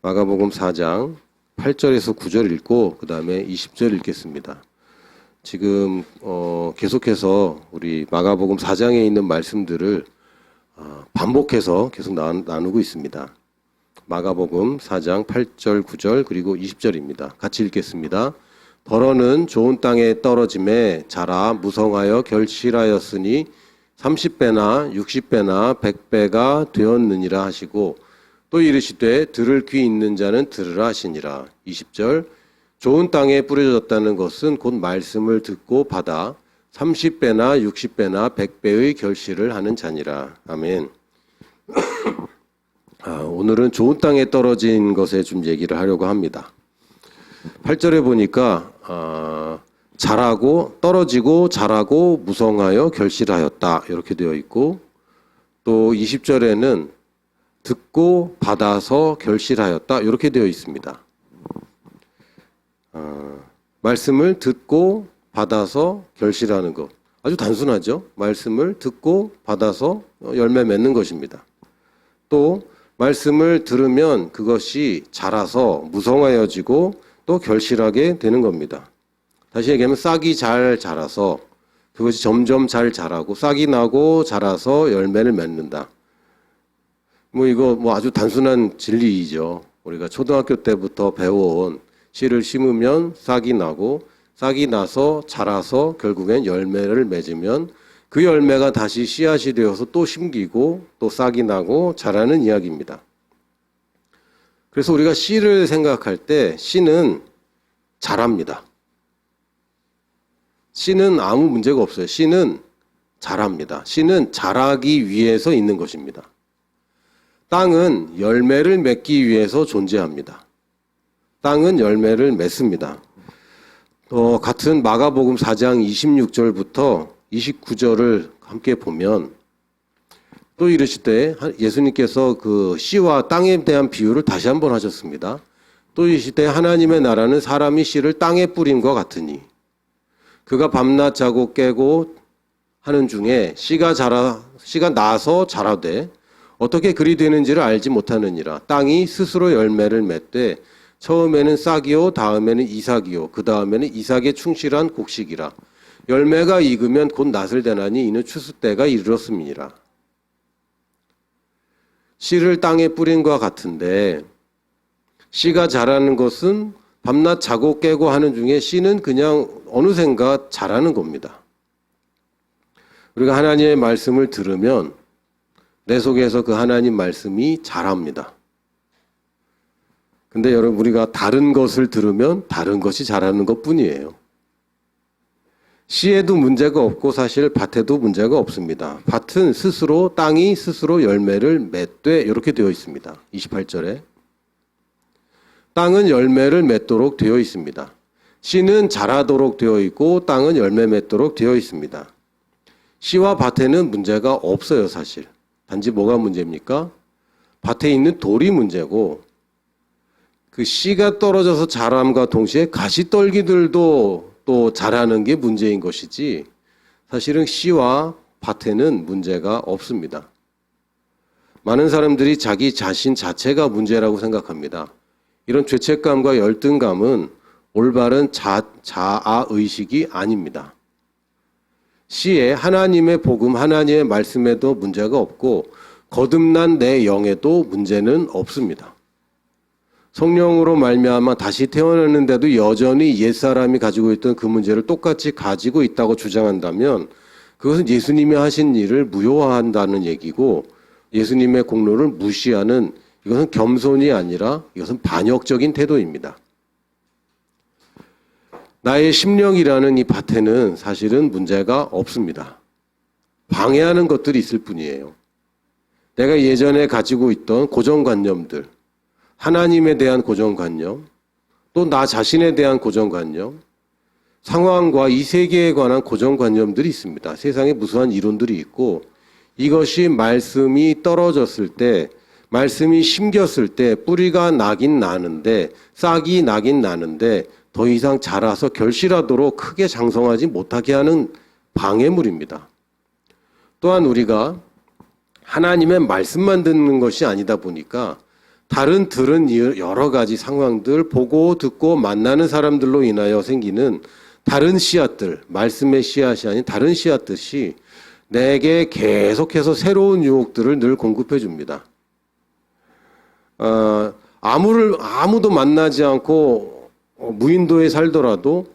마가복음 4장 8절에서 9절 읽고 그 다음에 20절 읽겠습니다. 지금 계속해서 우리 마가복음 4장에 있는 말씀들을 반복해서 계속 나누고 있습니다. 마가복음 4장 8절, 9절 그리고 20절입니다. 같이 읽겠습니다. 더러는 좋은 땅에 떨어짐에 자라 무성하여 결실하였으니 30배나 60배나 100배가 되었느니라 하시고 또 이르시되 들을 귀 있는 자는 들으라 하시니라. 20절 좋은 땅에 뿌려졌다는 것은 곧 말씀을 듣고 받아 30배나 60배나 100배의 결실을 하는 자니라. 아멘. 오늘은 좋은 땅에 떨어진 것에 좀 얘기를 하려고 합니다. 8절에 보니까 자라고 떨어지고 자라고 무성하여 결실하였다 이렇게 되어 있고 또 20절에는 듣고 받아서 결실하였다 이렇게 되어 있습니다. 말씀을 듣고 받아서 결실하는 것 아주 단순하죠. 말씀을 듣고 받아서 열매 맺는 것입니다. 또 말씀을 들으면 그것이 자라서 무성하여지고 또 결실하게 되는 겁니다. 다시 얘기하면 싹이 잘 자라서 그것이 점점 잘 자라고 싹이 나고 자라서 열매를 맺는다. 이거 아주 단순한 진리이죠. 우리가 초등학교 때부터 배워온 씨를 심으면 싹이 나고 싹이 나서 자라서 결국엔 열매를 맺으면 그 열매가 다시 씨앗이 되어서 또 심기고 또 싹이 나고 자라는 이야기입니다. 그래서 우리가 씨를 생각할 때 씨는 자랍니다. 씨는 아무 문제가 없어요. 씨는 자랍니다. 씨는 자라기 위해서 있는 것입니다. 땅은 열매를 맺기 위해서 존재합니다. 땅은 열매를 맺습니다. 같은 마가복음 4장 26절부터 29절을 함께 보면 또 이르시되 예수님께서 그 씨와 땅에 대한 비유를 다시 한번 하셨습니다. 또 이르시되 하나님의 나라는 사람이 씨를 땅에 뿌림과 같으니 그가 밤낮 자고 깨고 하는 중에 씨가 나서 자라되 어떻게 그리 되는지를 알지 못하느니라. 땅이 스스로 열매를 맺되 처음에는 싹이요 다음에는 이삭이요 그 다음에는 이삭에 충실한 곡식이라. 열매가 익으면 곧 낫을 대나니 이는 추수 때가 이르렀음이니라. 씨를 땅에 뿌린과 같은데 씨가 자라는 것은 밤낮 자고 깨고 하는 중에 씨는 그냥 어느샌가 자라는 겁니다. 우리가 하나님의 말씀을 들으면 내 속에서 그 하나님 말씀이 자랍니다. 근데 여러분 우리가 다른 것을 들으면 다른 것이 자라는 것뿐이에요. 씨에도 문제가 없고 사실 밭에도 문제가 없습니다. 밭은 스스로 땅이 스스로 열매를 맺되 이렇게 되어 있습니다. 28절에 땅은 열매를 맺도록 되어 있습니다. 씨는 자라도록 되어 있고 땅은 열매 맺도록 되어 있습니다. 씨와 밭에는 문제가 없어요. 사실. 단지 뭐가 문제입니까? 밭에 있는 돌이 문제고 그 씨가 떨어져서 자람과 동시에 가시떨기들도 또 자라는 게 문제인 것이지 사실은 씨와 밭에는 문제가 없습니다. 많은 사람들이 자기 자신 자체가 문제라고 생각합니다. 이런 죄책감과 열등감은 올바른 자아의식이 아닙니다. 씨에 하나님의 복음, 하나님의 말씀에도 문제가 없고 거듭난 내 영에도 문제는 없습니다. 성령으로 말미암아 다시 태어났는데도 여전히 옛사람이 가지고 있던 그 문제를 똑같이 가지고 있다고 주장한다면 그것은 예수님이 하신 일을 무효화한다는 얘기고 예수님의 공로를 무시하는 이것은 겸손이 아니라 이것은 반역적인 태도입니다. 나의 심령이라는 이 밭에는 사실은 문제가 없습니다. 방해하는 것들이 있을 뿐이에요. 내가 예전에 가지고 있던 고정관념들, 하나님에 대한 고정관념, 또 나 자신에 대한 고정관념, 상황과 이 세계에 관한 고정관념들이 있습니다. 세상에 무수한 이론들이 있고 이것이 말씀이 떨어졌을 때 말씀이 심겼을 때 뿌리가 나긴 나는데 싹이 나긴 나는데 더 이상 자라서 결실하도록 크게 장성하지 못하게 하는 방해물입니다. 또한 우리가 하나님의 말씀만 듣는 것이 아니다 보니까 다른 들은 여러 가지 상황들, 보고 듣고 만나는 사람들로 인하여 생기는 다른 씨앗들, 말씀의 씨앗이 아닌 다른 씨앗듯이 내게 계속해서 새로운 유혹들을 늘 공급해 줍니다. 아무도 만나지 않고 무인도에 살더라도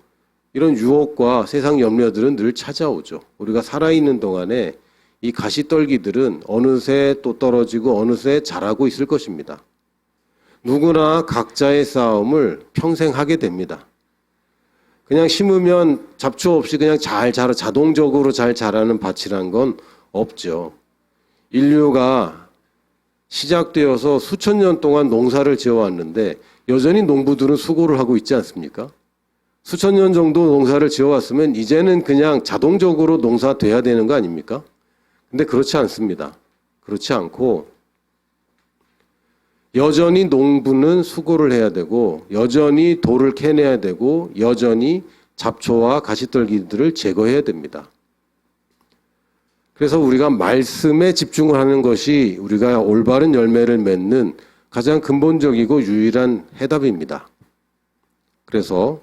이런 유혹과 세상 염려들은 늘 찾아오죠. 우리가 살아있는 동안에 이 가시떨기들은 어느새 또 떨어지고 어느새 자라고 있을 것입니다. 누구나 각자의 싸움을 평생 하게 됩니다. 그냥 심으면 잡초 없이 그냥 자동적으로 잘 자라는 밭이란 건 없죠. 인류가 시작되어서 수천 년 동안 농사를 지어왔는데 여전히 농부들은 수고를 하고 있지 않습니까? 수천 년 정도 농사를 지어왔으면 이제는 그냥 자동적으로 농사돼야 되는 거 아닙니까? 근데 그렇지 않습니다. 그렇지 않고 여전히 농부는 수고를 해야 되고 여전히 돌을 캐내야 되고 여전히 잡초와 가시떨기들을 제거해야 됩니다. 그래서 우리가 말씀에 집중을 하는 것이 우리가 올바른 열매를 맺는 가장 근본적이고 유일한 해답입니다. 그래서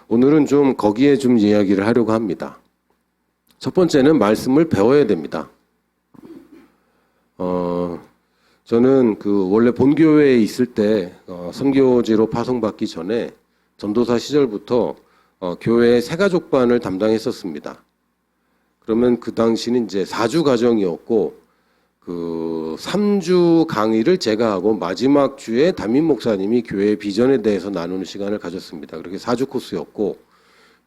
오늘은 좀 거기에 좀 이야기를 하려고 합니다. 첫 번째는 말씀을 배워야 됩니다. 저는 원래 본교회에 있을 때 선교지로 파송받기 전에 전도사 시절부터 교회 새가족반을 담당했었습니다. 그러면 그 당시는 이제 4주 과정이었고 3주 강의를 제가 하고 마지막 주에 담임 목사님이 교회의 비전에 대해서 나누는 시간을 가졌습니다. 그렇게 4주 코스였고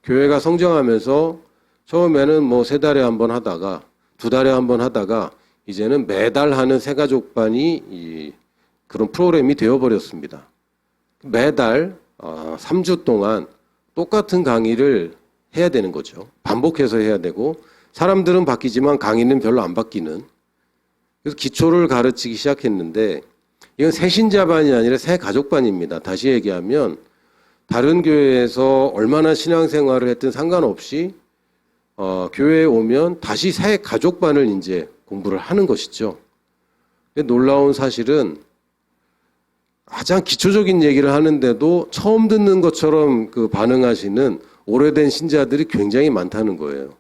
교회가 성장하면서 처음에는 3달에 한 번 하다가 2달에 한 번 하다가 이제는 매달 하는 새가족반이 그런 프로그램이 되어버렸습니다. 매달 3주 동안 똑같은 강의를 해야 되는 거죠. 반복해서 해야 되고 사람들은 바뀌지만 강의는 별로 안 바뀌는. 그래서 기초를 가르치기 시작했는데 이건 새신자반이 아니라 새가족반입니다. 다시 얘기하면 다른 교회에서 얼마나 신앙생활을 했든 상관없이 교회에 오면 다시 새가족반을 이제 공부를 하는 것이죠. 놀라운 사실은 가장 기초적인 얘기를 하는데도 처음 듣는 것처럼 반응하시는 오래된 신자들이 굉장히 많다는 거예요.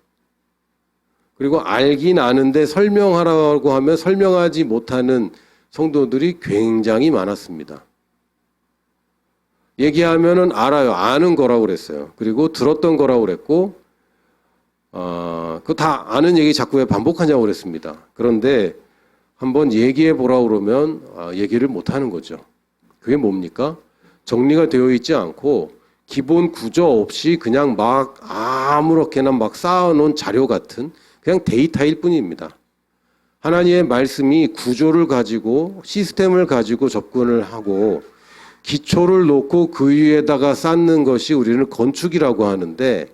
그리고 알긴 아는데 설명하라고 하면 설명하지 못하는 성도들이 굉장히 많았습니다. 얘기하면은 알아요. 아는 거라고 그랬어요. 그리고 들었던 거라고 그랬고 그거 다 아는 얘기 자꾸 왜 반복하냐고 그랬습니다. 그런데 한번 얘기해 보라고 그러면 얘기를 못 하는 거죠. 그게 뭡니까? 정리가 되어 있지 않고 기본 구조 없이 그냥 막 아무렇게나 막 쌓아놓은 자료 같은 그냥 데이터일 뿐입니다. 하나님의 말씀이 구조를 가지고 시스템을 가지고 접근을 하고 기초를 놓고 그 위에다가 쌓는 것이 우리는 건축이라고 하는데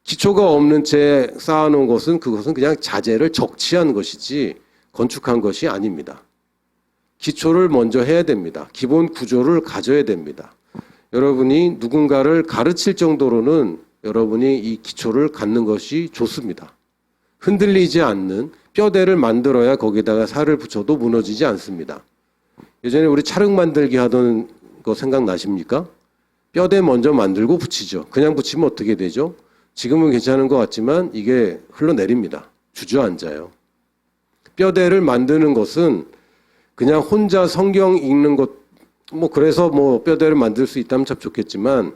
기초가 없는 채 쌓아놓은 것은 그것은 그냥 자재를 적치한 것이지 건축한 것이 아닙니다. 기초를 먼저 해야 됩니다. 기본 구조를 가져야 됩니다. 여러분이 누군가를 가르칠 정도로는 여러분이 이 기초를 갖는 것이 좋습니다. 흔들리지 않는 뼈대를 만들어야 거기다가 살을 붙여도 무너지지 않습니다. 예전에 우리 차륵 만들기 하던 거 생각나십니까? 뼈대 먼저 만들고 붙이죠. 그냥 붙이면 어떻게 되죠? 지금은 괜찮은 것 같지만 이게 흘러내립니다. 주저앉아요. 뼈대를 만드는 것은 그냥 혼자 성경 읽는 것, 그래서 뼈대를 만들 수 있다면 참 좋겠지만,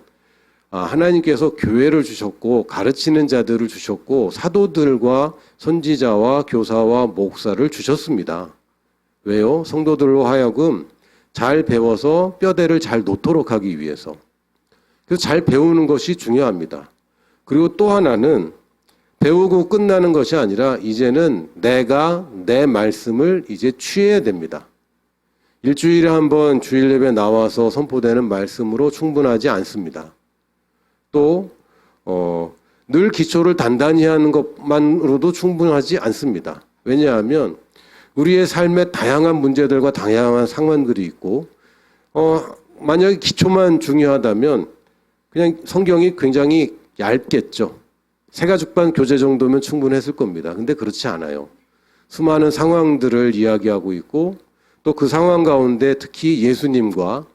하나님께서 교회를 주셨고, 가르치는 자들을 주셨고, 사도들과 선지자와 교사와 목사를 주셨습니다. 왜요? 성도들로 하여금 잘 배워서 뼈대를 잘 놓도록 하기 위해서. 그래서 잘 배우는 것이 중요합니다. 그리고 또 하나는 배우고 끝나는 것이 아니라 이제는 내가 내 말씀을 이제 취해야 됩니다. 일주일에 한 번 주일 예배 나와서 선포되는 말씀으로 충분하지 않습니다. 또 늘 기초를 단단히 하는 것만으로도 충분하지 않습니다. 왜냐하면 우리의 삶에 다양한 문제들과 다양한 상황들이 있고 만약에 기초만 중요하다면 그냥 성경이 굉장히 얇겠죠. 새가족반 교재 정도면 충분했을 겁니다. 근데 그렇지 않아요. 수많은 상황들을 이야기하고 있고 또 그 상황 가운데 특히 예수님과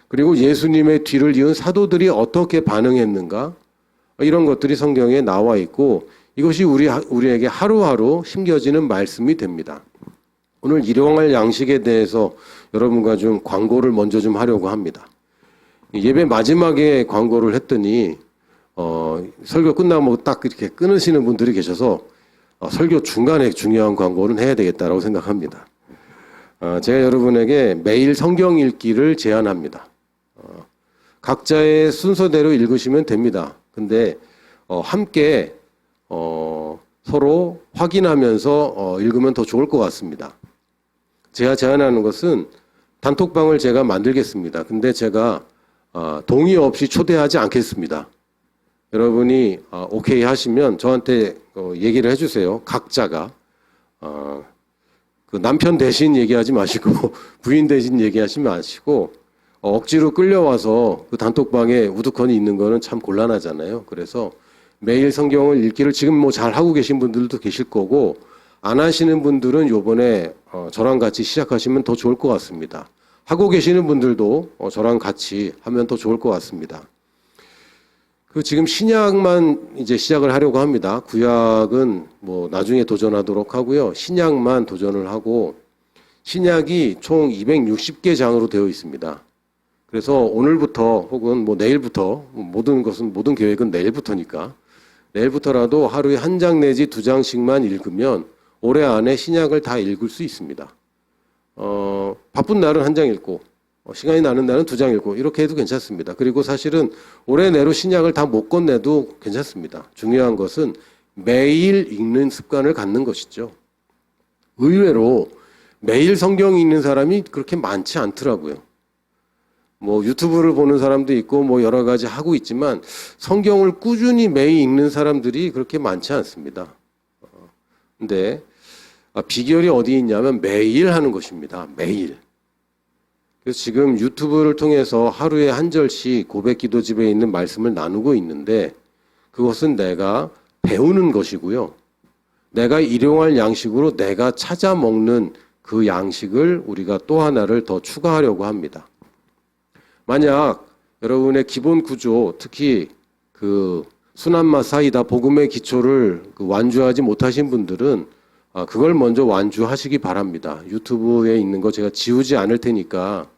그리고 예수님의 뒤를 이은 사도들이 어떻게 반응했는가, 이런 것들이 성경에 나와 있고 이것이 우리에게 하루하루 심겨지는 말씀이 됩니다. 오늘 일용할 양식에 대해서 여러분과 좀 광고를 먼저 좀 하려고 합니다. 예배 마지막에 광고를 했더니 설교 끝나고 딱 이렇게 끊으시는 분들이 계셔서 설교 중간에 중요한 광고는 해야 되겠다라고 생각합니다. 제가 여러분에게 매일 성경 읽기를 제안합니다. 각자의 순서대로 읽으시면 됩니다. 근데 함께 서로 확인하면서 읽으면 더 좋을 것 같습니다. 제가 제안하는 것은 단톡방을 제가 만들겠습니다. 근데 제가 동의 없이 초대하지 않겠습니다. 여러분이 오케이 하시면 저한테 얘기를 해주세요. 각자가 그 남편 대신 얘기하지 마시고 부인 대신 얘기하지 마시고 억지로 끌려와서 그 단톡방에 우두커니 있는 거는 참 곤란하잖아요. 그래서 매일 성경을 읽기를 지금 뭐 잘 하고 계신 분들도 계실 거고 안 하시는 분들은 요번에 저랑 같이 시작하시면 더 좋을 것 같습니다. 하고 계시는 분들도 저랑 같이 하면 더 좋을 것 같습니다. 그 지금 신약만 이제 시작을 하려고 합니다. 구약은 뭐 나중에 도전하도록 하고요. 신약만 도전을 하고 신약이 총 260개 장으로 되어 있습니다. 그래서 오늘부터 혹은 뭐 내일부터 모든 계획은 내일부터니까 내일부터라도 하루에 한 장 내지 두 장씩만 읽으면 올해 안에 신약을 다 읽을 수 있습니다. 바쁜 날은 한 장 읽고 시간이 나는 날은 두 장 읽고 이렇게 해도 괜찮습니다. 그리고 사실은 올해 내로 신약을 다 못 끝내도 괜찮습니다. 중요한 것은 매일 읽는 습관을 갖는 것이죠. 의외로 매일 성경 읽는 사람이 그렇게 많지 않더라고요. 뭐 유튜브를 보는 사람도 있고 뭐 여러 가지 하고 있지만 성경을 꾸준히 매일 읽는 사람들이 그렇게 많지 않습니다. 근데 비결이 어디 있냐면 매일 하는 것입니다. 매일. 그래서 지금 유튜브를 통해서 하루에 한 절씩 고백기도집에 있는 말씀을 나누고 있는데 그것은 내가 배우는 것이고요. 내가 일용할 양식으로 내가 찾아 먹는 그 양식을 우리가 또 하나를 더 추가하려고 합니다. 만약 여러분의 기본 구조, 특히 그 순환맛 사이다 복음의 기초를 완주하지 못하신 분들은 그걸 먼저 완주하시기 바랍니다. 유튜브에 있는 거 제가 지우지 않을 테니까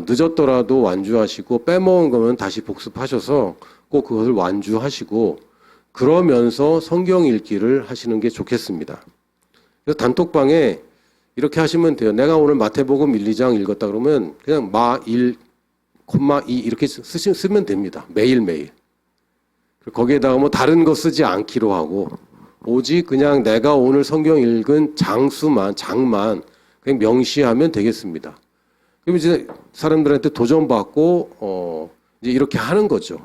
늦었더라도 완주하시고 빼먹은 거면 다시 복습하셔서 꼭 그것을 완주하시고 그러면서 성경 읽기를 하시는 게 좋겠습니다. 그래서 단톡방에 이렇게 하시면 돼요. 내가 오늘 마태복음 1, 2장 읽었다 그러면 그냥 마 1, 콤마 2 이렇게 쓰면 됩니다. 매일매일. 거기에다가 뭐 다른 거 쓰지 않기로 하고 오직 그냥 내가 오늘 성경 읽은 장만 그냥 명시하면 되겠습니다. 그럼 이제 사람들한테 도전받고 이제 이렇게 하는 거죠.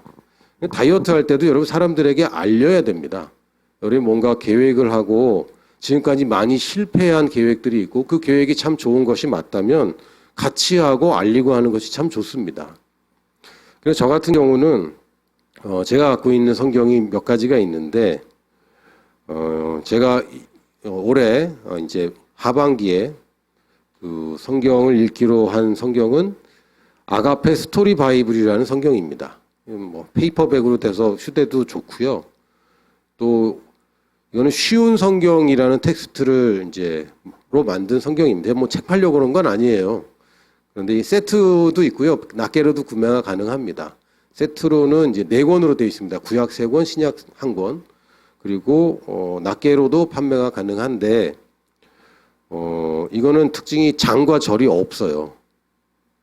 다이어트 할 때도 여러분 사람들에게 알려야 됩니다. 우리 뭔가 계획을 하고 지금까지 많이 실패한 계획들이 있고 그 계획이 참 좋은 것이 맞다면 같이 하고 알리고 하는 것이 참 좋습니다. 그래서 저 같은 경우는 제가 갖고 있는 성경이 몇 가지가 있는데 제가 올해 이제 하반기에 그 성경을 읽기로 한 성경은 아가페 스토리 바이블이라는 성경입니다. 뭐 페이퍼백으로 돼서 휴대도 좋고요. 또 이거는 쉬운 성경이라는 텍스트를 이제로 만든 성경입니다. 뭐 책 팔려고 그런 건 아니에요. 그런데 이 세트도 있고요. 낱개로도 구매가 가능합니다. 세트로는 이제 4권으로 되어 있습니다. 구약 3권, 신약 1권. 그리고 낱개로도 판매가 가능한데 이거는 특징이 장과 절이 없어요.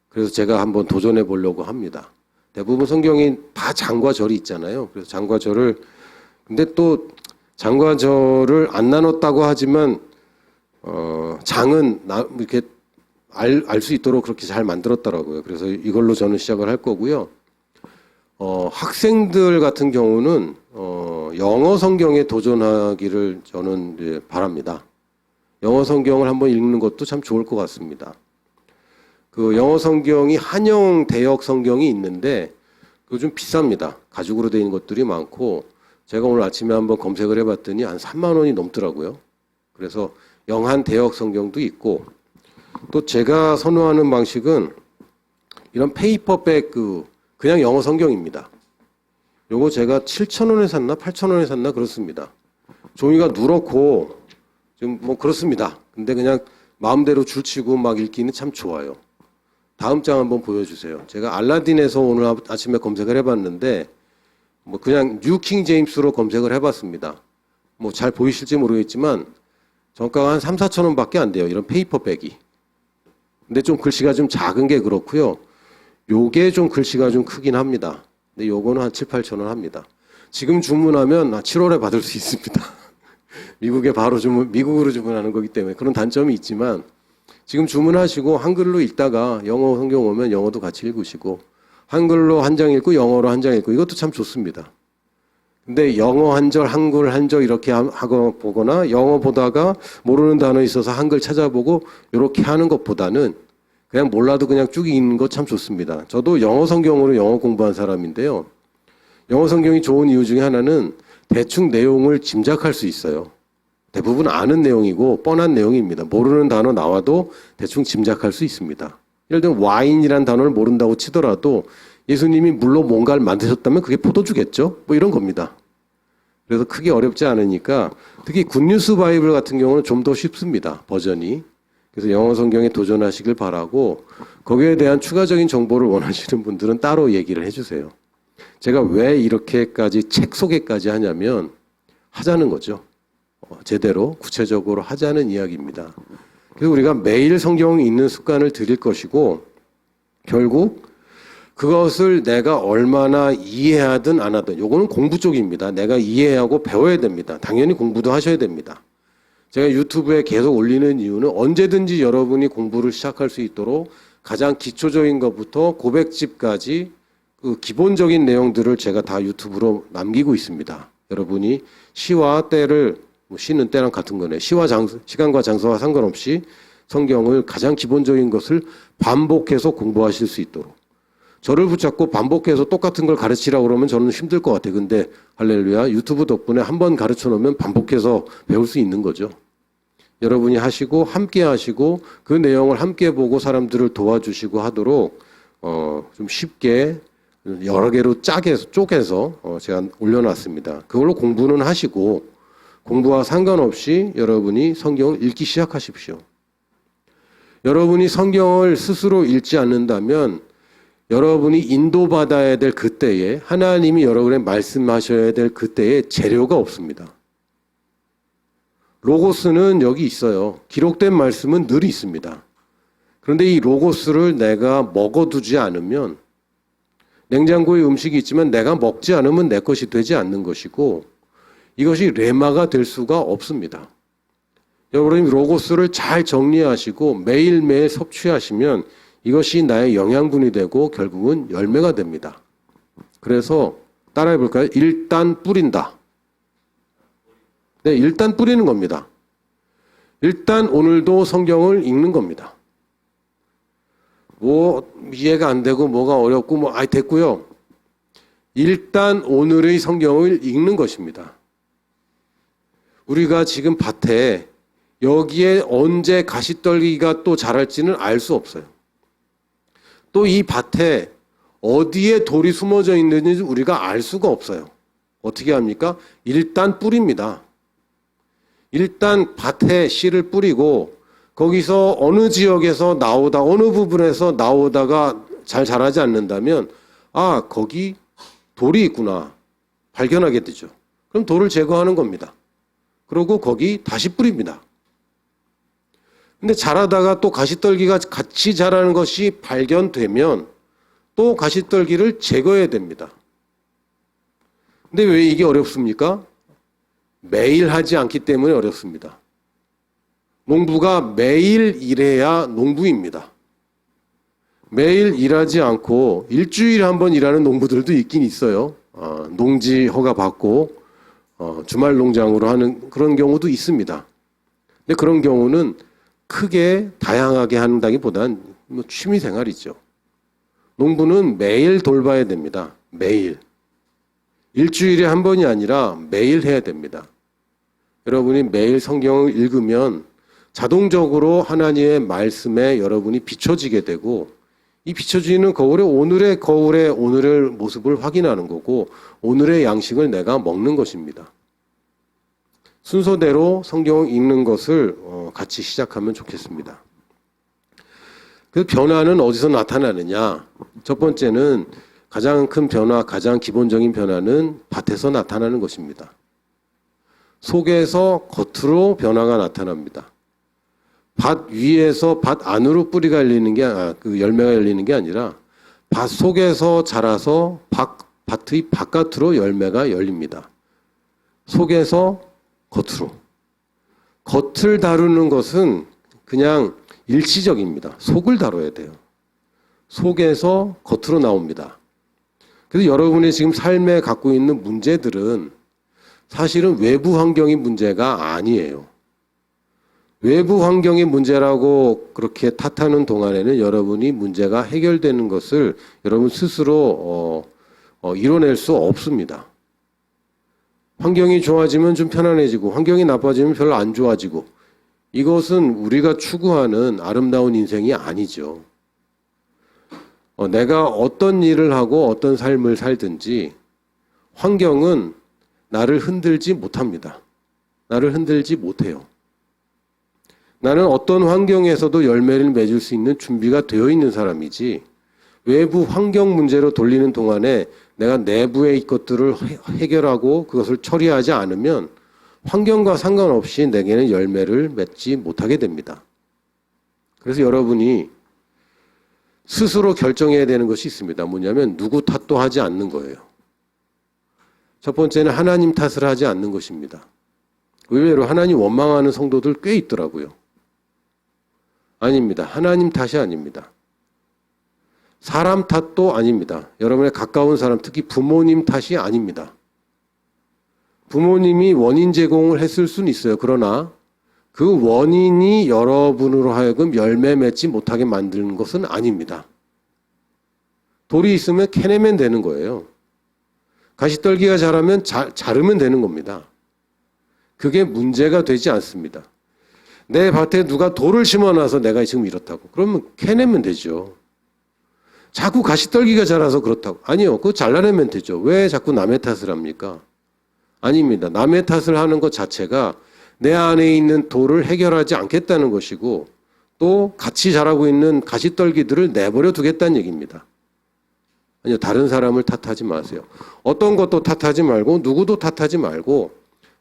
그래서 제가 한번 도전해 보려고 합니다. 대부분 성경이 다 장과 절이 있잖아요. 그래서 장과 절을 근데 또 장과 절을 안 나눴다고 하지만 장은 이렇게 알 수 있도록 그렇게 잘 만들었더라고요. 그래서 이걸로 저는 시작을 할 거고요. 학생들 같은 경우는 영어 성경에 도전하기를 저는 이제 바랍니다. 영어 성경을 한번 읽는 것도 참 좋을 것 같습니다. 그 영어 성경이 한영 대역 성경이 있는데 그거 좀 비쌉니다. 가죽으로 되어 있는 것들이 많고 제가 오늘 아침에 한번 검색을 해봤더니 한 3만 원이 넘더라고요. 그래서 영한 대역 성경도 있고 또 제가 선호하는 방식은 이런 페이퍼백 그냥 영어 성경입니다. 요거 제가 7,000원에 샀나 8,000원에 샀나 그렇습니다. 종이가 누렇고 좀 뭐 그렇습니다. 근데 그냥 마음대로 줄치고 막 읽기는 참 좋아요. 다음 장 한번 보여주세요. 제가 알라딘에서 오늘 아침에 검색을 해봤는데 뭐 그냥 뉴 킹 제임스로 검색을 해봤습니다. 뭐 잘 보이실지 모르겠지만 정가가 한 3, 4천 원밖에 안 돼요. 이런 페이퍼백이. 근데 좀 글씨가 좀 작은 게 그렇고요. 요게 좀 글씨가 좀 크긴 합니다. 근데 요거는 한 7, 8천 원 합니다. 지금 주문하면 7월에 받을 수 있습니다. 미국으로 주문하는 거기 때문에 그런 단점이 있지만 지금 주문하시고 한글로 읽다가 영어 성경 오면 영어도 같이 읽으시고 한글로 한 장 읽고 영어로 한 장 읽고 이것도 참 좋습니다. 근데 영어 한 절, 한글 한 절 이렇게 하고 보거나 영어 보다가 모르는 단어 있어서 한글 찾아보고 이렇게 하는 것보다는 그냥 몰라도 그냥 쭉 읽는 거 참 좋습니다. 저도 영어 성경으로 영어 공부한 사람인데요. 영어 성경이 좋은 이유 중에 하나는 대충 내용을 짐작할 수 있어요. 대부분 아는 내용이고 뻔한 내용입니다. 모르는 단어 나와도 대충 짐작할 수 있습니다. 예를 들면 와인이라는 단어를 모른다고 치더라도 예수님이 물로 뭔가를 만드셨다면 그게 포도주겠죠? 뭐 이런 겁니다. 그래서 크게 어렵지 않으니까 특히 굿뉴스 바이블 같은 경우는 좀 더 쉽습니다. 버전이. 그래서 영어 성경에 도전하시길 바라고 거기에 대한 추가적인 정보를 원하시는 분들은 따로 얘기를 해주세요. 제가 왜 이렇게까지 책 소개까지 하냐면 하자는 거죠. 제대로 구체적으로 하자는 이야기입니다. 그래서 우리가 매일 성경을 읽는 습관을 들일 것이고 결국 그것을 내가 얼마나 이해하든 안 하든 요거는 공부 쪽입니다. 내가 이해하고 배워야 됩니다. 당연히 공부도 하셔야 됩니다. 제가 유튜브에 계속 올리는 이유는 언제든지 여러분이 공부를 시작할 수 있도록 가장 기초적인 것부터 고백집까지 그 기본적인 내용들을 제가 다 유튜브로 남기고 있습니다. 여러분이 시와 때를 시는 때랑 같은 거네. 시간과 장소와 상관없이 성경을 가장 기본적인 것을 반복해서 공부하실 수 있도록. 저를 붙잡고 반복해서 똑같은 걸 가르치라고 그러면 저는 힘들 것 같아요. 근데 할렐루야 유튜브 덕분에 한번 가르쳐 놓으면 반복해서 배울 수 있는 거죠. 여러분이 하시고 함께 하시고 그 내용을 함께 보고 사람들을 도와주시고 하도록 좀 쉽게 여러 개로 쪼개서 제가 올려놨습니다. 그걸로 공부는 하시고 공부와 상관없이 여러분이 성경을 읽기 시작하십시오. 여러분이 성경을 스스로 읽지 않는다면 여러분이 인도받아야 될 그때에 하나님이 여러분에 말씀하셔야 될 그때에 재료가 없습니다. 로고스는 여기 있어요. 기록된 말씀은 늘 있습니다. 그런데 이 로고스를 내가 먹어두지 않으면 냉장고에 음식이 있지만 내가 먹지 않으면 내 것이 되지 않는 것이고 이것이 레마가 될 수가 없습니다. 여러분이 로고스를 잘 정리하시고 매일매일 섭취하시면 이것이 나의 영양분이 되고 결국은 열매가 됩니다. 그래서 따라해 볼까요? 일단 뿌린다. 네, 일단 뿌리는 겁니다. 일단 오늘도 성경을 읽는 겁니다. 뭐 이해가 안 되고 뭐가 어렵고 됐고요. 일단 오늘의 성경을 읽는 것입니다. 우리가 지금 밭에 여기에 언제 가시떨기가 또 자랄지는 알 수 없어요. 또 이 밭에 어디에 돌이 숨어져 있는지 우리가 알 수가 없어요. 어떻게 합니까? 일단 뿌립니다. 일단 밭에 씨를 뿌리고 거기서 어느 지역에서 어느 부분에서 나오다가 잘 자라지 않는다면 거기 돌이 있구나 발견하게 되죠. 그럼 돌을 제거하는 겁니다. 그리고 거기 다시 뿌립니다. 근데 자라다가 또 가시떨기가 같이 자라는 것이 발견되면 또 가시떨기를 제거해야 됩니다. 근데 왜 이게 어렵습니까? 매일 하지 않기 때문에 어렵습니다. 농부가 매일 일해야 농부입니다. 매일 일하지 않고 일주일에 한 번 일하는 농부들도 있긴 있어요. 농지 허가 받고 주말 농장으로 하는 그런 경우도 있습니다. 근데 그런 경우는 크게 다양하게 한다기보단 취미 생활이죠. 농부는 매일 돌봐야 됩니다. 매일. 일주일에 한 번이 아니라 매일 해야 됩니다. 여러분이 매일 성경을 읽으면 자동적으로 하나님의 말씀에 여러분이 비춰지게 되고 이 비춰지는 거울에 오늘의 모습을 확인하는 거고 오늘의 양식을 내가 먹는 것입니다. 순서대로 성경 읽는 것을 같이 시작하면 좋겠습니다. 그 변화는 어디서 나타나느냐? 첫 번째는 가장 큰 변화, 가장 기본적인 변화는 밭에서 나타나는 것입니다. 속에서 겉으로 변화가 나타납니다. 밭 위에서 밭 안으로 뿌리가 열리는 게, 그 열매가 열리는 게 아니라 밭 속에서 자라서 밭의 바깥으로 열매가 열립니다. 속에서 겉으로. 겉을 다루는 것은 그냥 일시적입니다. 속을 다뤄야 돼요. 속에서 겉으로 나옵니다. 그래서 여러분이 지금 삶에 갖고 있는 문제들은 사실은 외부 환경의 문제가 아니에요. 외부 환경의 문제라고 그렇게 탓하는 동안에는 여러분이 문제가 해결되는 것을 여러분 스스로 이뤄낼 수 없습니다. 환경이 좋아지면 좀 편안해지고 환경이 나빠지면 별로 안 좋아지고 이것은 우리가 추구하는 아름다운 인생이 아니죠. 내가 어떤 일을 하고 어떤 삶을 살든지 환경은 나를 흔들지 못합니다. 나를 흔들지 못해요. 나는 어떤 환경에서도 열매를 맺을 수 있는 준비가 되어 있는 사람이지 외부 환경 문제로 돌리는 동안에 내가 내부의 것들을 해결하고 그것을 처리하지 않으면 환경과 상관없이 내게는 열매를 맺지 못하게 됩니다. 그래서 여러분이 스스로 결정해야 되는 것이 있습니다. 뭐냐면 누구 탓도 하지 않는 거예요. 첫 번째는 하나님 탓을 하지 않는 것입니다. 의외로 하나님 원망하는 성도들 꽤 있더라고요. 아닙니다. 하나님 탓이 아닙니다. 사람 탓도 아닙니다. 여러분의 가까운 사람, 특히 부모님 탓이 아닙니다. 부모님이 원인 제공을 했을 수는 있어요. 그러나 그 원인이 여러분으로 하여금 열매 맺지 못하게 만드는 것은 아닙니다. 돌이 있으면 캐내면 되는 거예요. 가시떨기가 자라면 자르면 되는 겁니다. 그게 문제가 되지 않습니다. 내 밭에 누가 돌을 심어놔서 내가 지금 이렇다고. 그러면 캐내면 되죠. 자꾸 가시떨기가 자라서 그렇다고. 아니요. 그거 잘라내면 되죠. 왜 자꾸 남의 탓을 합니까? 아닙니다. 남의 탓을 하는 것 자체가 내 안에 있는 돌을 해결하지 않겠다는 것이고 또 같이 자라고 있는 가시떨기들을 내버려 두겠다는 얘기입니다. 아니요. 다른 사람을 탓하지 마세요. 어떤 것도 탓하지 말고 누구도 탓하지 말고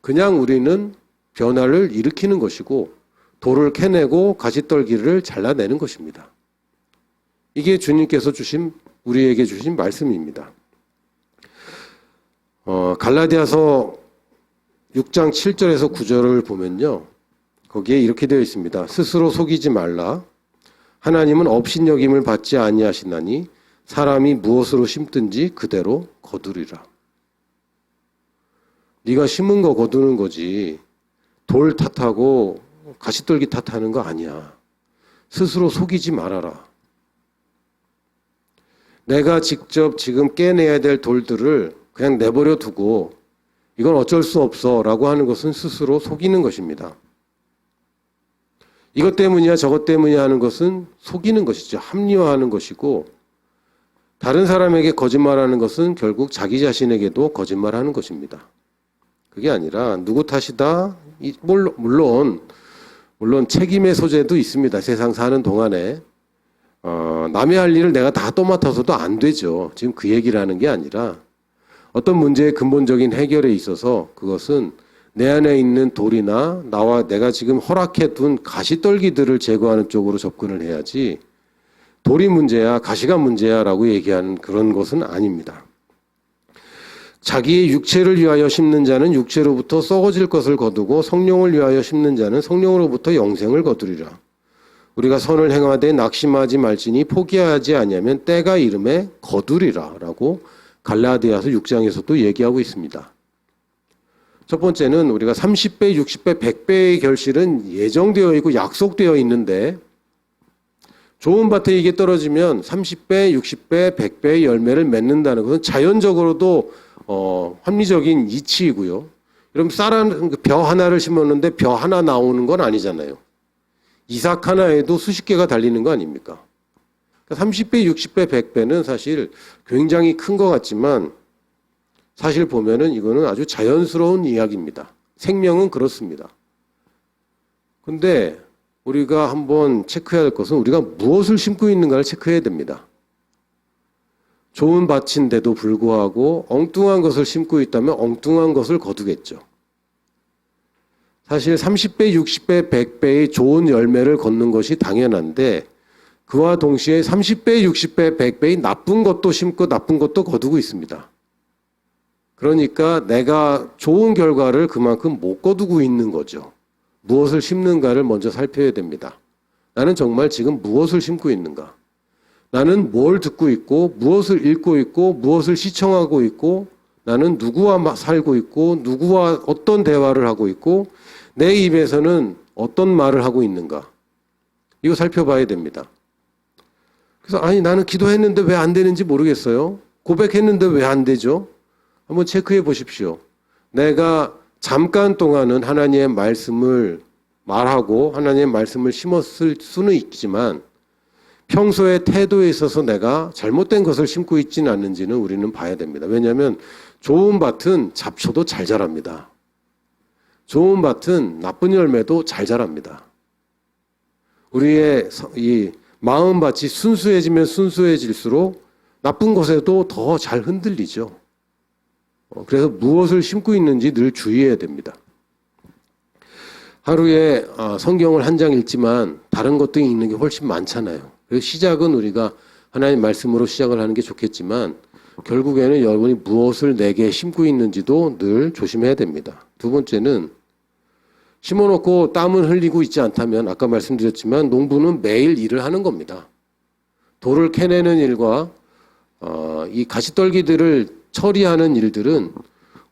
그냥 우리는 변화를 일으키는 것이고 돌을 캐내고 가시떨기를 잘라내는 것입니다. 이게 주님께서 우리에게 주신 말씀입니다. 갈라디아서 6장 7절에서 9절을 보면요. 거기에 이렇게 되어 있습니다. 스스로 속이지 말라. 하나님은 업신여김을 받지 아니하시나니 사람이 무엇으로 심든지 그대로 거두리라. 네가 심은 거 거두는 거지. 돌 탓하고 가시떨기 탓하는 거 아니야. 스스로 속이지 말아라. 내가 직접 지금 깨내야 될 돌들을 그냥 내버려 두고 이건 어쩔 수 없어 라고 하는 것은 스스로 속이는 것입니다. 이것 때문이야 저것 때문이야 하는 것은 속이는 것이죠. 합리화하는 것이고 다른 사람에게 거짓말하는 것은 결국 자기 자신에게도 거짓말하는 것입니다. 그게 아니라 누구 탓이다? 물론 책임의 소재도 있습니다. 세상 사는 동안에 남의 할 일을 내가 다 떠맡아서도 안 되죠. 지금 그 얘기를 하는 게 아니라 어떤 문제의 근본적인 해결에 있어서 그것은 내 안에 있는 돌이나 내가 지금 허락해 둔 가시떨기들을 제거하는 쪽으로 접근을 해야지 돌이 문제야 가시가 문제야 라고 얘기하는 그런 것은 아닙니다. 자기의 육체를 위하여 심는 자는 육체로부터 썩어질 것을 거두고 성령을 위하여 심는 자는 성령으로부터 영생을 거두리라. 우리가 선을 행하되 낙심하지 말지니 포기하지 아니하면 때가 이름에 거두리라 라고 갈라디아서 6장에서도 얘기하고 있습니다. 첫 번째는 우리가 30배, 60배, 100배의 결실은 예정되어 있고 약속되어 있는데 좋은 밭에 이게 떨어지면 30배, 60배, 100배의 열매를 맺는다는 것은 자연적으로도 합리적인 이치이고요. 그럼 벼 하나를 심었는데 벼 하나 나오는 건 아니잖아요. 이삭 하나에도 수십 개가 달리는 거 아닙니까? 30배, 60배, 100배는 사실 굉장히 큰 것 같지만 사실 보면은 이거는 아주 자연스러운 이야기입니다. 생명은 그렇습니다. 근데 우리가 한번 체크해야 할 것은 우리가 무엇을 심고 있는가를 체크해야 됩니다. 좋은 밭인데도 불구하고 엉뚱한 것을 심고 있다면 엉뚱한 것을 거두겠죠. 사실 30배, 60배, 100배의 좋은 열매를 걷는 것이 당연한데 그와 동시에 30배, 60배, 100배의 나쁜 것도 심고 나쁜 것도 거두고 있습니다. 그러니까 내가 좋은 결과를 그만큼 못 거두고 있는 거죠. 무엇을 심는가를 먼저 살펴야 됩니다. 나는 정말 지금 무엇을 심고 있는가? 나는 뭘 듣고 있고 무엇을 읽고 있고 무엇을 시청하고 있고 나는 누구와 살고 있고 누구와 어떤 대화를 하고 있고 내 입에서는 어떤 말을 하고 있는가? 이거 살펴봐야 됩니다. 그래서 아니 나는 기도했는데 왜 안 되는지 모르겠어요. 고백했는데 왜 안 되죠? 한번 체크해 보십시오. 내가 잠깐 동안은 하나님의 말씀을 말하고 하나님의 말씀을 심었을 수는 있지만 평소의 태도에 있어서 내가 잘못된 것을 심고 있지는 않는지는 우리는 봐야 됩니다. 왜냐하면 좋은 밭은 잡초도 잘 자랍니다. 좋은 밭은 나쁜 열매도 잘 자랍니다. 우리의 이 마음밭이 순수해지면 순수해질수록 나쁜 것에도 더 잘 흔들리죠. 그래서 무엇을 심고 있는지 늘 주의해야 됩니다. 하루에 성경을 한 장 읽지만 다른 것도 읽는 게 훨씬 많잖아요. 그래서 시작은 우리가 하나님 말씀으로 시작을 하는 게 좋겠지만 결국에는 여러분이 무엇을 내게 심고 있는지도 늘 조심해야 됩니다. 두 번째는 심어놓고 땀을 흘리고 있지 않다면 아까 말씀드렸지만 농부는 매일 일을 하는 겁니다. 돌을 캐내는 일과 이 가시떨기들을 처리하는 일들은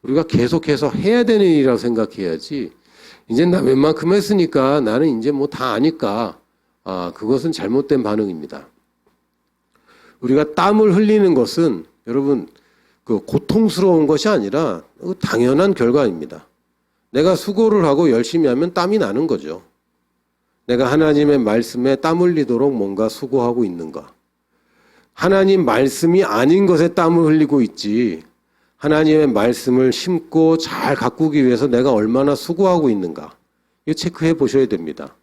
우리가 계속해서 해야 되는 일이라고 생각해야지 이제 나 웬만큼 했으니까 나는 이제 뭐 다 아니까 그것은 잘못된 반응입니다. 우리가 땀을 흘리는 것은 여러분 그 고통스러운 것이 아니라 당연한 결과입니다. 내가 수고를 하고 열심히 하면 땀이 나는 거죠. 내가 하나님의 말씀에 땀 흘리도록 뭔가 수고하고 있는가. 하나님 말씀이 아닌 것에 땀을 흘리고 있지 하나님의 말씀을 심고 잘 가꾸기 위해서 내가 얼마나 수고하고 있는가. 이거 체크해 보셔야 됩니다.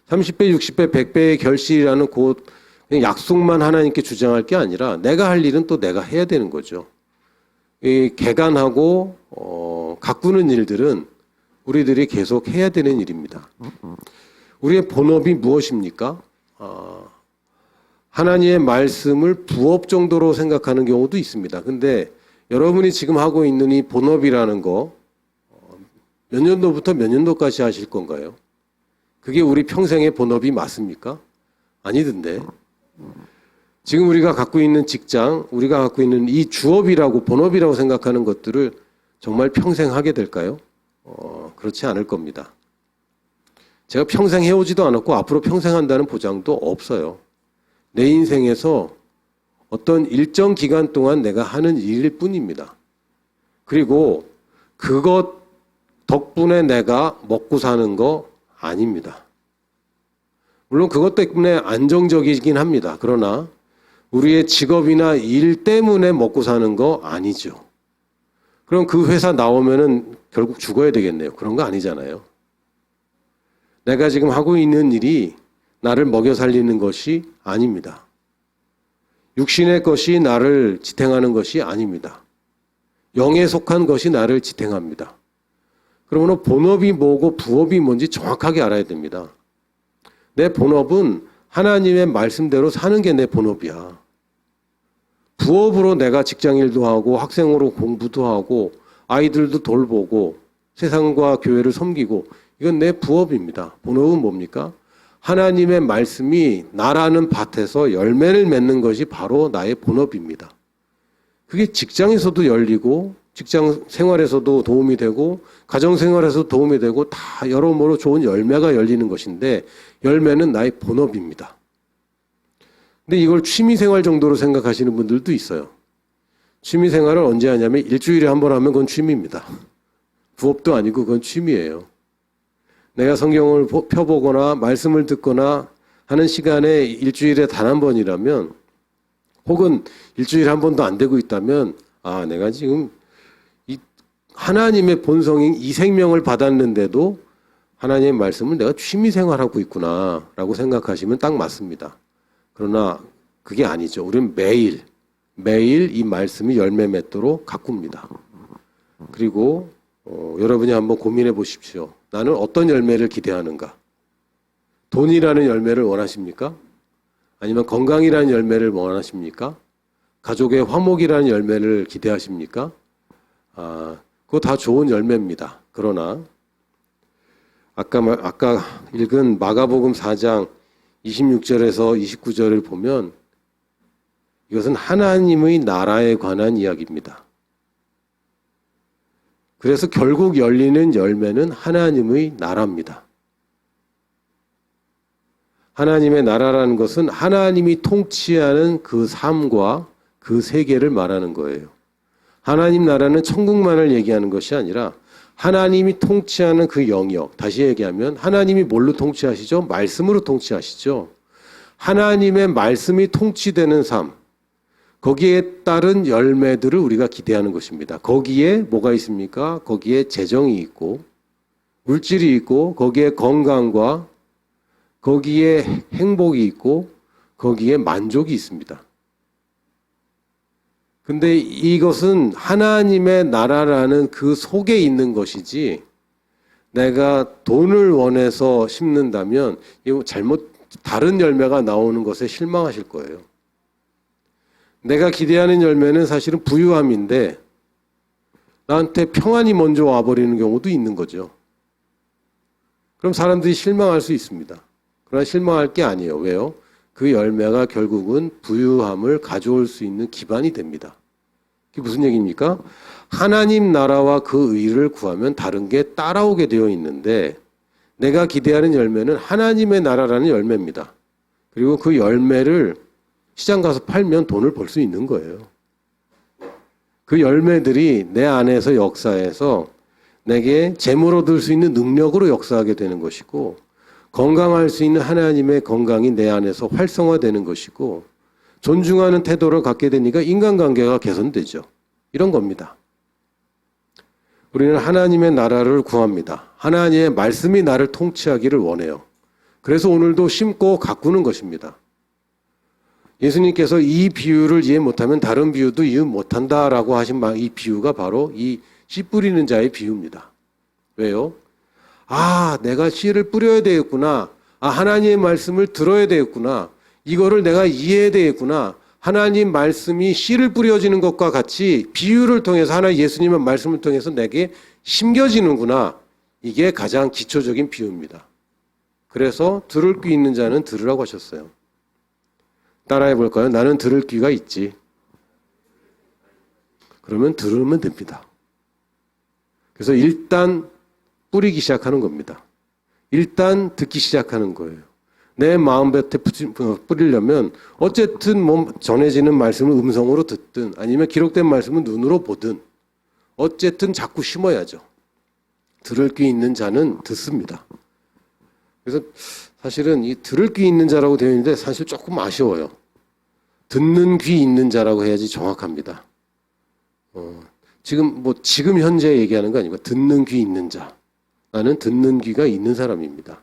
30배, 60배, 100배의 결실이라는 곧 그냥 약속만 하나님께 주장할 게 아니라 내가 할 일은 또 내가 해야 되는 거죠. 이 개간하고 가꾸는 일들은 우리들이 계속 해야 되는 일입니다. 우리의 본업이 무엇입니까? 하나님의 말씀을 부업 정도로 생각하는 경우도 있습니다. 근데 여러분이 지금 하고 있는 이 본업이라는 거 몇 년도부터 몇 년도까지 하실 건가요? 그게 우리 평생의 본업이 맞습니까? 아니던데. 지금 우리가 갖고 있는 직장, 우리가 갖고 있는 이 주업이라고 본업이라고 생각하는 것들을 정말 평생 하게 될까요? 그렇지 않을 겁니다. 제가 평생 해오지도 않았고 앞으로 평생 한다는 보장도 없어요. 내 인생에서 어떤 일정 기간 동안 내가 하는 일일 뿐입니다. 그리고 그것 덕분에 내가 먹고 사는 거 아닙니다. 물론 그것 때문에 안정적이긴 합니다. 그러나 우리의 직업이나 일 때문에 먹고 사는 거 아니죠. 그럼 그 회사 나오면은 결국 죽어야 되겠네요. 그런 거 아니잖아요. 내가 지금 하고 있는 일이 나를 먹여 살리는 것이 아닙니다. 육신의 것이 나를 지탱하는 것이 아닙니다. 영에 속한 것이 나를 지탱합니다. 그러므로 본업이 뭐고 부업이 뭔지 정확하게 알아야 됩니다. 내 본업은 하나님의 말씀대로 사는 게 내 본업이야. 부업으로 내가 직장일도 하고 학생으로 공부도 하고 아이들도 돌보고 세상과 교회를 섬기고 이건 내 부업입니다. 본업은 뭡니까? 하나님의 말씀이 나라는 밭에서 열매를 맺는 것이 바로 나의 본업입니다. 그게 직장에서도 열리고 직장 생활에서도 도움이 되고 가정 생활에서도 도움이 되고 다 여러모로 좋은 열매가 열리는 것인데 열매는 나의 본업입니다. 근데 이걸 취미생활 정도로 생각하시는 분들도 있어요. 취미생활을 언제 하냐면 일주일에 한 번 하면 그건 취미입니다. 부업도 아니고 그건 취미예요. 내가 성경을 펴보거나 말씀을 듣거나 하는 시간에 일주일에 단 한 번이라면, 혹은 일주일에 한 번도 안 되고 있다면, 아, 내가 지금 이 하나님의 본성인 이 생명을 받았는데도 하나님의 말씀을 내가 취미 생활하고 있구나라고 생각하시면 딱 맞습니다. 그러나 그게 아니죠. 우리는 매일 이 말씀이 열매 맺도록 가꿉니다. 그리고 여러분이 한번 고민해 보십시오. 나는 어떤 열매를 기대하는가? 돈이라는 열매를 원하십니까? 아니면 건강이라는 열매를 원하십니까? 가족의 화목이라는 열매를 기대하십니까? 그거 다 좋은 열매입니다. 그러나 아까 읽은 마가복음 4장 26절에서 29절을 보면 이것은 하나님의 나라에 관한 이야기입니다. 그래서 결국 열리는 열매는 하나님의 나라입니다. 하나님의 나라라는 것은 하나님이 통치하는 그 삶과 그 세계를 말하는 거예요. 하나님 나라는 천국만을 얘기하는 것이 아니라 하나님이 통치하는 그 영역, 다시 얘기하면 하나님이 뭘로 통치하시죠? 말씀으로 통치하시죠. 하나님의 말씀이 통치되는 삶, 거기에 따른 열매들을 우리가 기대하는 것입니다. 거기에 뭐가 있습니까? 거기에 재정이 있고 물질이 있고 거기에 건강과 거기에 행복이 있고 거기에 만족이 있습니다. 근데 이것은 하나님의 나라라는 그 속에 있는 것이지, 내가 돈을 원해서 심는다면 이거 다른 열매가 나오는 것에 실망하실 거예요. 내가 기대하는 열매는 사실은 부유함인데 나한테 평안이 먼저 와버리는 경우도 있는 거죠. 그럼 사람들이 실망할 수 있습니다. 그러나 실망할 게 아니에요. 왜요? 그 열매가 결국은 부유함을 가져올 수 있는 기반이 됩니다. 그게 무슨 얘기입니까? 하나님 나라와 그 의를 구하면 다른 게 따라오게 되어 있는데, 내가 기대하는 열매는 하나님의 나라라는 열매입니다. 그리고 그 열매를 시장 가서 팔면 돈을 벌 수 있는 거예요. 그 열매들이 내 안에서 역사해서 내게 재물 얻을 수 있는 능력으로 역사하게 되는 것이고, 건강할 수 있는 하나님의 건강이 내 안에서 활성화되는 것이고, 존중하는 태도를 갖게 되니까 인간관계가 개선되죠. 이런 겁니다. 우리는 하나님의 나라를 구합니다. 하나님의 말씀이 나를 통치하기를 원해요. 그래서 오늘도 심고 가꾸는 것입니다. 예수님께서 이 비유를 이해 못하면 다른 비유도 이해 못한다라고 하신 이 비유가 바로 이 씨 뿌리는 자의 비유입니다. 왜요? 내가 씨를 뿌려야 되겠구나. 하나님의 말씀을 들어야 되겠구나. 이거를 내가 이해해야 되겠구나. 하나님 말씀이 씨를 뿌려지는 것과 같이 비유를 통해서 예수님의 말씀을 통해서 내게 심겨지는구나. 이게 가장 기초적인 비유입니다. 그래서 들을 귀 있는 자는 들으라고 하셨어요. 따라해 볼까요? 나는 들을 귀가 있지. 그러면 들으면 됩니다. 그래서 일단 뿌리기 시작하는 겁니다. 일단 듣기 시작하는 거예요. 내 마음밭에 뿌리려면 어쨌든 전해지는 말씀을 음성으로 듣든 아니면 기록된 말씀을 눈으로 보든 어쨌든 자꾸 심어야죠. 들을 귀 있는 자는 듣습니다. 그래서 사실은 이 들을 귀 있는 자라고 되어 있는데 사실 조금 아쉬워요. 듣는 귀 있는 자라고 해야지 정확합니다. 지금 현재 얘기하는 거 아니고 듣는 귀 있는 자. 나는 듣는 귀가 있는 사람입니다.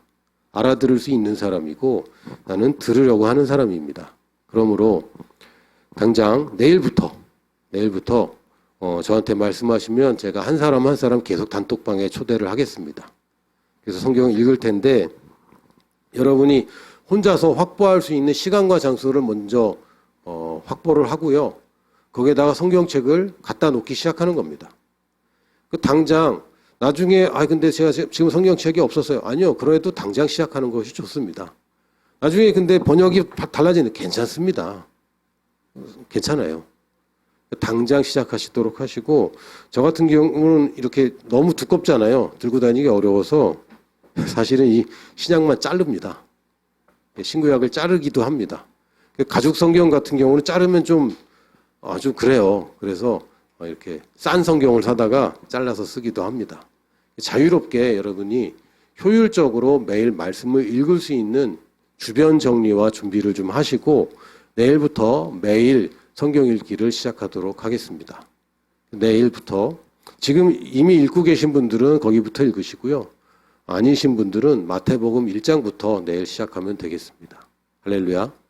알아들을 수 있는 사람이고 나는 들으려고 하는 사람입니다. 그러므로 당장 내일부터 저한테 말씀하시면 제가 한 사람 한 사람 계속 단톡방에 초대를 하겠습니다. 그래서 성경을 읽을 텐데 여러분이 혼자서 확보할 수 있는 시간과 장소를 먼저 확보를 하고요. 거기에다가 성경책을 갖다 놓기 시작하는 겁니다. 당장 나중에 근데 제가 지금 성경책이 없었어요. 아니요. 그래도 당장 시작하는 것이 좋습니다. 나중에 근데 번역이 달라지는 괜찮습니다. 괜찮아요. 당장 시작하시도록 하시고, 저 같은 경우는 이렇게 너무 두껍잖아요. 들고 다니기 어려워서 사실은 이 신약만 자릅니다. 신구약을 자르기도 합니다. 가죽 성경 같은 경우는 자르면 좀 그래요. 그래서 이렇게 싼 성경을 사다가 잘라서 쓰기도 합니다. 자유롭게 여러분이 효율적으로 매일 말씀을 읽을 수 있는 주변 정리와 준비를 좀 하시고 내일부터 매일 성경 읽기를 시작하도록 하겠습니다. 내일부터 지금 이미 읽고 계신 분들은 거기부터 읽으시고요. 아니신 분들은 마태복음 1장부터 내일 시작하면 되겠습니다. 할렐루야.